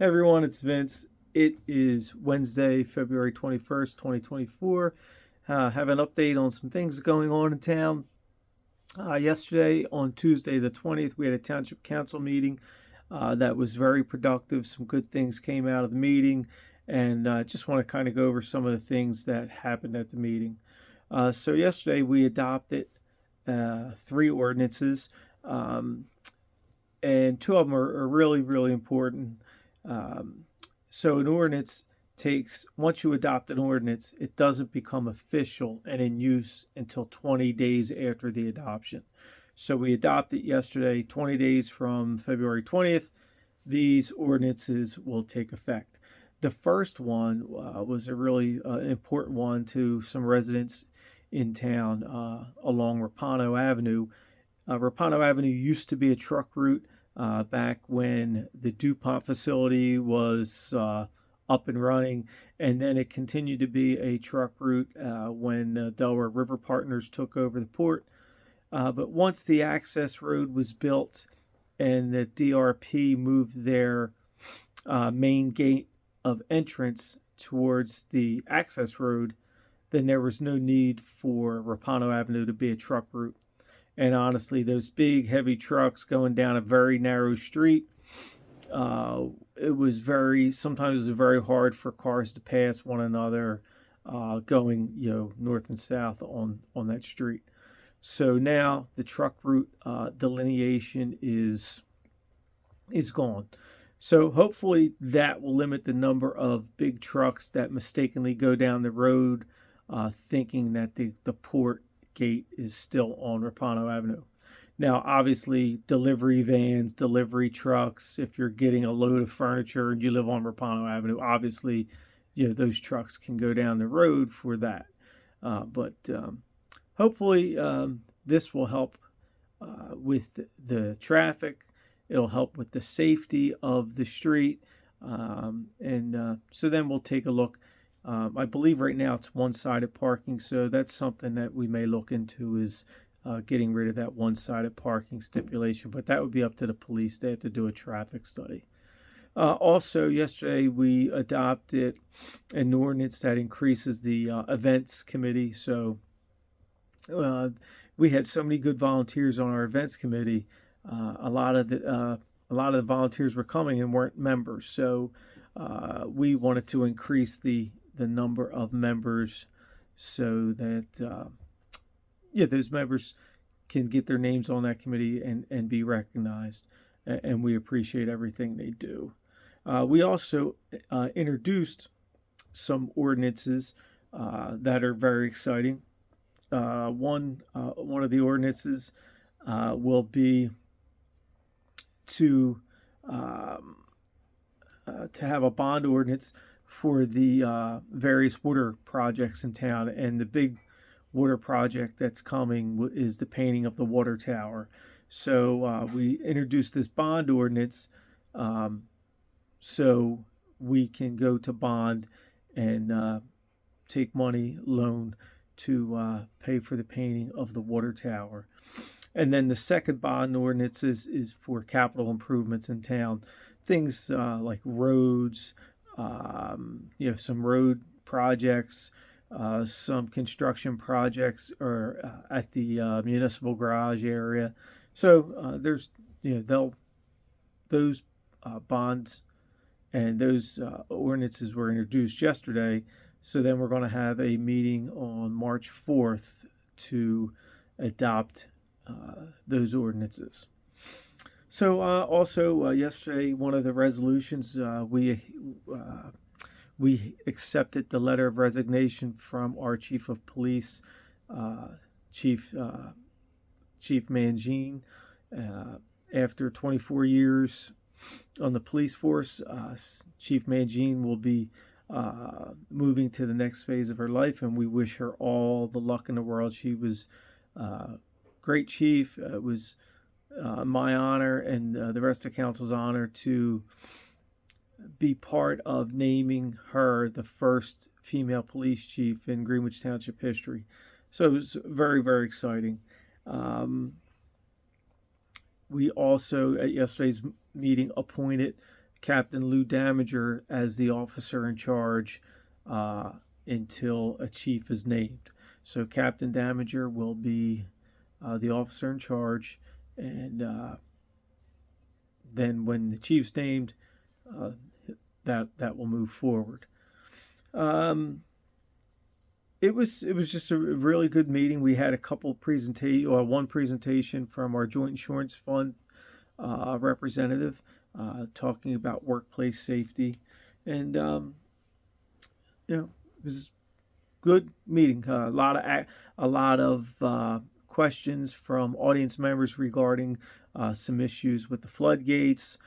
Hey everyone, it's Vince. It is Wednesday, February 21st, 2024. Have an update on some things going on in town. Yesterday, on Tuesday the 20th, we had a township council meeting that was very productive. Some good things came out of the meeting, and just want to kind of go over some of the things that happened at the meeting. So, yesterday we adopted three ordinances, and two of them are really, really important. So an ordinance takes, once you adopt an ordinance, it doesn't become official and in use until 20 days after the adoption. So we adopted yesterday, 20 days from February 20th, these ordinances will take effect. The first one was a really important one to some residents in town along Rapano Avenue. Rapano Avenue used to be a truck route back when the DuPont facility was up and running, and then it continued to be a truck route when Delaware River Partners took over the port. But once the access road was built and the DRP moved their main gate of entrance towards the access road, then there was no need for Rapano Avenue to be a truck route. And honestly, those big, heavy trucks going down a very narrow street, sometimes it was very hard for cars to pass one another going, north and south on that street. So now the truck route delineation is gone. So hopefully that will limit the number of big trucks that mistakenly go down the road thinking that the port gate is still on Rapano Avenue. Now, obviously, delivery vans, delivery trucks, if you're getting a load of furniture and you live on Rapano Avenue, obviously, those trucks can go down the road for that. But hopefully, this will help with the traffic. It'll help with the safety of the street. So then we'll take a look. I believe right now it's one-sided parking, so that's something that we may look into is getting rid of that one-sided parking stipulation, but that would be up to the police. They have to do a traffic study. Also, yesterday we adopted an ordinance that increases the events committee. So we had so many good volunteers on our events committee. A lot of the volunteers were coming and weren't members, so we wanted to increase the number of members so that those members can get their names on that committee and be recognized, and we appreciate everything they do. We also introduced some ordinances that are very exciting. One of the ordinances will be to have a bond ordinance for the various water projects in town, and the big water project that's coming is the painting of the water tower. So we introduced this bond ordinance so we can go to bond and take money loan to pay for the painting of the water tower. And then the second bond ordinance is for capital improvements in town, things like roads, some road projects, some construction projects, or at the municipal garage area. So there's those bonds and those ordinances were introduced yesterday. So then we're going to have a meeting on March 4th to adopt those ordinances. So also yesterday, one of the resolutions we accepted the letter of resignation from our chief of police, Chief Mangine. After 24 years on the police force, Chief Mangine will be moving to the next phase of her life, and we wish her all the luck in the world. She was great chief. It was my honor and the rest of council's honor to be part of naming her the first female police chief in Greenwich Township history. So it was very, very exciting. We also, at yesterday's meeting, appointed Captain Lou Damager as the officer in charge until a chief is named. So Captain Damager will be the officer in charge, and then when the chief's named, that will move forward. It was just a really good meeting. We had a couple one presentation from our Joint Insurance Fund representative talking about workplace safety, and it was a good meeting. A lot of questions from audience members regarding some issues with the floodgates,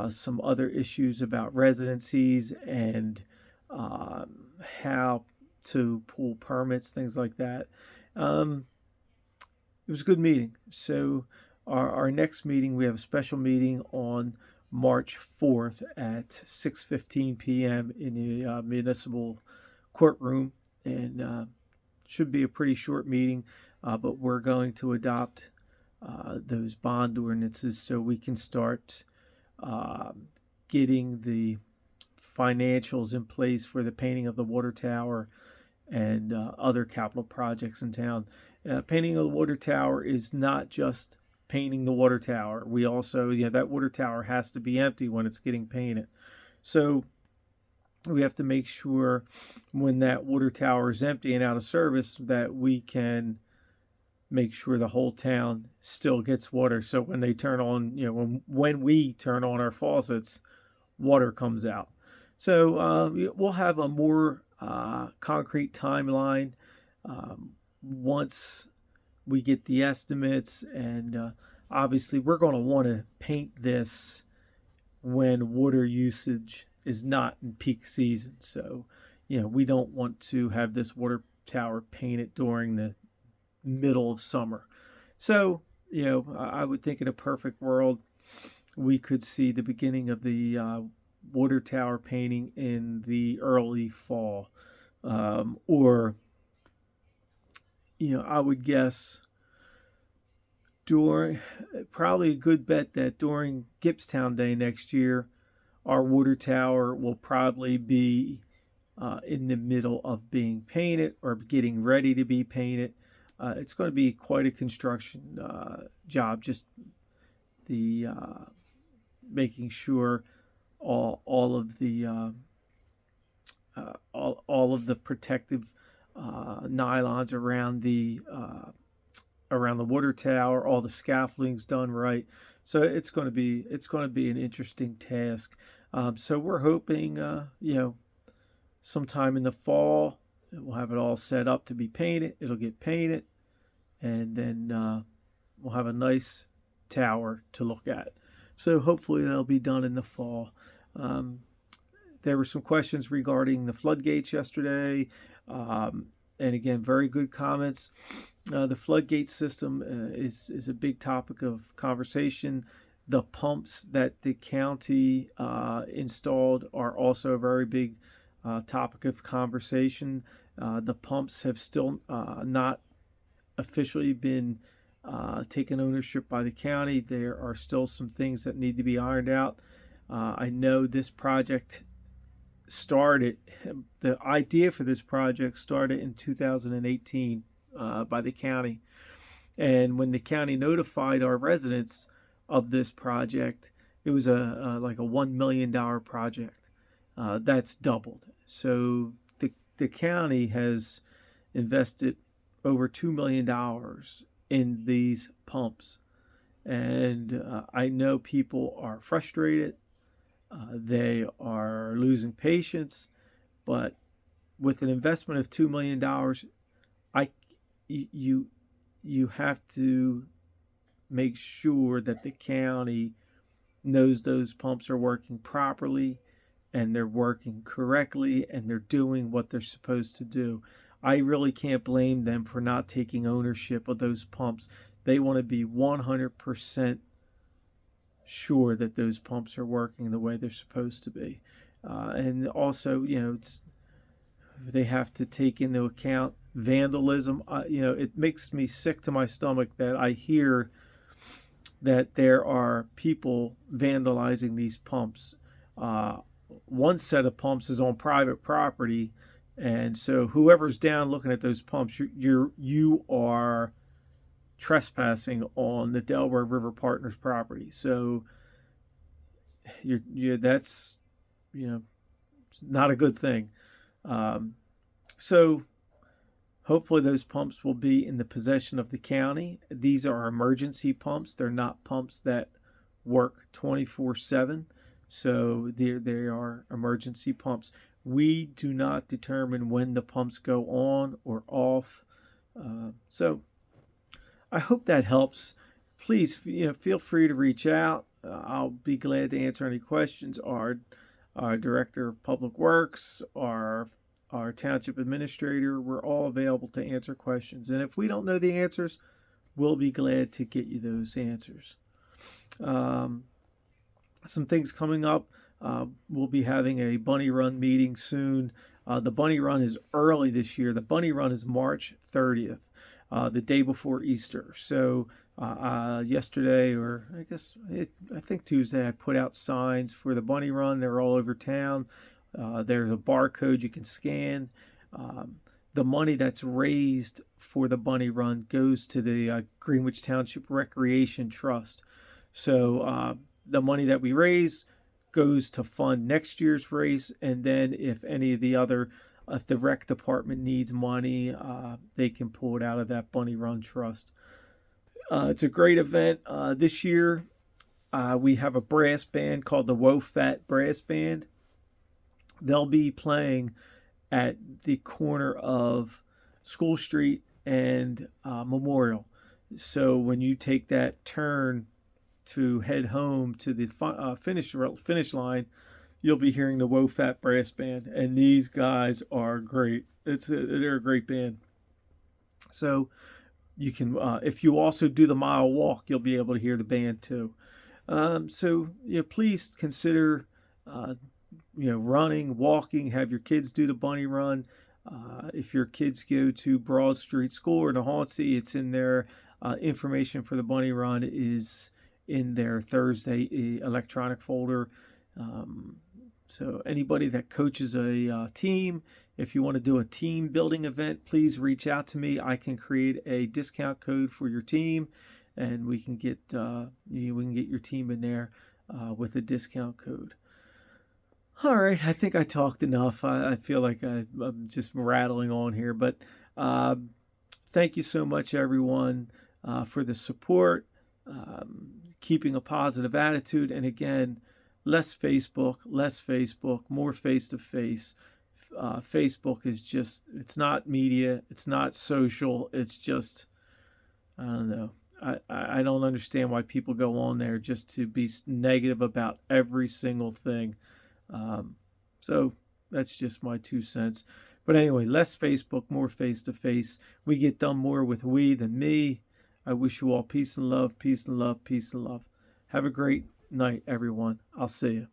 some other issues about residencies and how to pull permits, things like that. It was a good meeting. So our next meeting, we have a special meeting on March 4th at 6:15 p.m. in the municipal courtroom, and should be a pretty short meeting, but we're going to adopt those bond ordinances so we can start getting the financials in place for the painting of the water tower and other capital projects in town. Painting of the water tower is not just painting the water tower. We also, that water tower has to be empty when it's getting painted. So we have to make sure when that water tower is empty and out of service that we can make sure the whole town still gets water. So when they turn on, when we turn on our faucets, water comes out. So we'll have a more concrete timeline once we get the estimates, and obviously we're going to want to paint this when water usage is not in peak season. So we don't want to have this water tower painted during the middle of summer. So I would think in a perfect world we could see the beginning of the water tower painting in the early fall, or I would guess probably a good bet that during Gipstown Day next year, our water tower will probably be in the middle of being painted or getting ready to be painted. It's going to be quite a construction job, just the making sure all of the protective nylons around the water tower, all the scaffolding's done right. So it's going to be an interesting task. So we're hoping sometime in the fall we'll have it all set up to be painted. It'll get painted, and then we'll have a nice tower to look at. So hopefully that'll be done in the fall. There were some questions regarding the floodgates yesterday, and again, very good comments. The floodgate system is a big topic of conversation. The pumps that the county installed are also a very big topic of conversation. The pumps have still not officially been taken ownership by the county. There are still some things that need to be ironed out. I know this project the idea for this project started in 2018 by the county. And when the county notified our residents of this project, it was like a $1 million project. That's doubled. So the county has invested over $2 million in these pumps. And I know people are frustrated. They are losing patience. But with an investment of $2 million, you have to make sure that the county knows those pumps are working properly and they're working correctly and they're doing what they're supposed to do. I really can't blame them for not taking ownership of those pumps. They want to be 100% sure that those pumps are working the way they're supposed to be. And also, they have to take into account vandalism. It makes me sick to my stomach that I hear that there are people vandalizing these pumps. one set of pumps is on private property, and so whoever's down looking at those pumps, you are trespassing on the Delaware River Partners property. So that's not a good thing. So hopefully those pumps will be in the possession of the county. These are emergency pumps. They're not pumps that work 24/7. So they are emergency pumps. We do not determine when the pumps go on or off. So I hope that helps. Please, feel free to reach out. I'll be glad to answer any questions. Our Director of Public Works, our Township Administrator, we're all available to answer questions. And if we don't know the answers, we'll be glad to get you those answers. Some things coming up. We'll be having a Bunny Run meeting soon. The Bunny Run is early this year. The Bunny Run is March 30th, the day before Easter. So yesterday, or I think Tuesday, I put out signs for the Bunny Run. They're all over town. There's a barcode you can scan. The money that's raised for the Bunny Run goes to the Greenwich Township Recreation Trust. So the money that we raise goes to fund next year's race, and then if the rec department needs money, they can pull it out of that Bunny Run Trust. It's a great event. This year, we have a brass band called the WOFAT Brass Band. They'll be playing at the corner of School Street and Memorial. So when you take that turn to head home to the finish line, you'll be hearing the WOFAT Brass Band, and these guys are great. They're a great band. So you can, if you also do the mile walk, you'll be able to hear the band too. So please consider running, walking. Have your kids do the Bunny Run. If your kids go to Broad Street School or Nahansi, it's in their information for the Bunny Run is in their Thursday electronic folder. So anybody that coaches a team, if you want to do a team building event, please reach out to me. I can create a discount code for your team, and we can get your team in there with a discount code. All right, I think I talked enough. I feel like I'm just rattling on here, but thank you so much, everyone, for the support. Keeping a positive attitude, and again, less Facebook, more face-to-face. Facebook is just, it's not media, it's not social, it's just, I don't know. I don't understand why people go on there just to be negative about every single thing. So that's just my 2 cents. But anyway, less Facebook, more face-to-face. We get done more with we than me. I wish you all peace and love, peace and love, peace and love. Have a great night, everyone. I'll see you.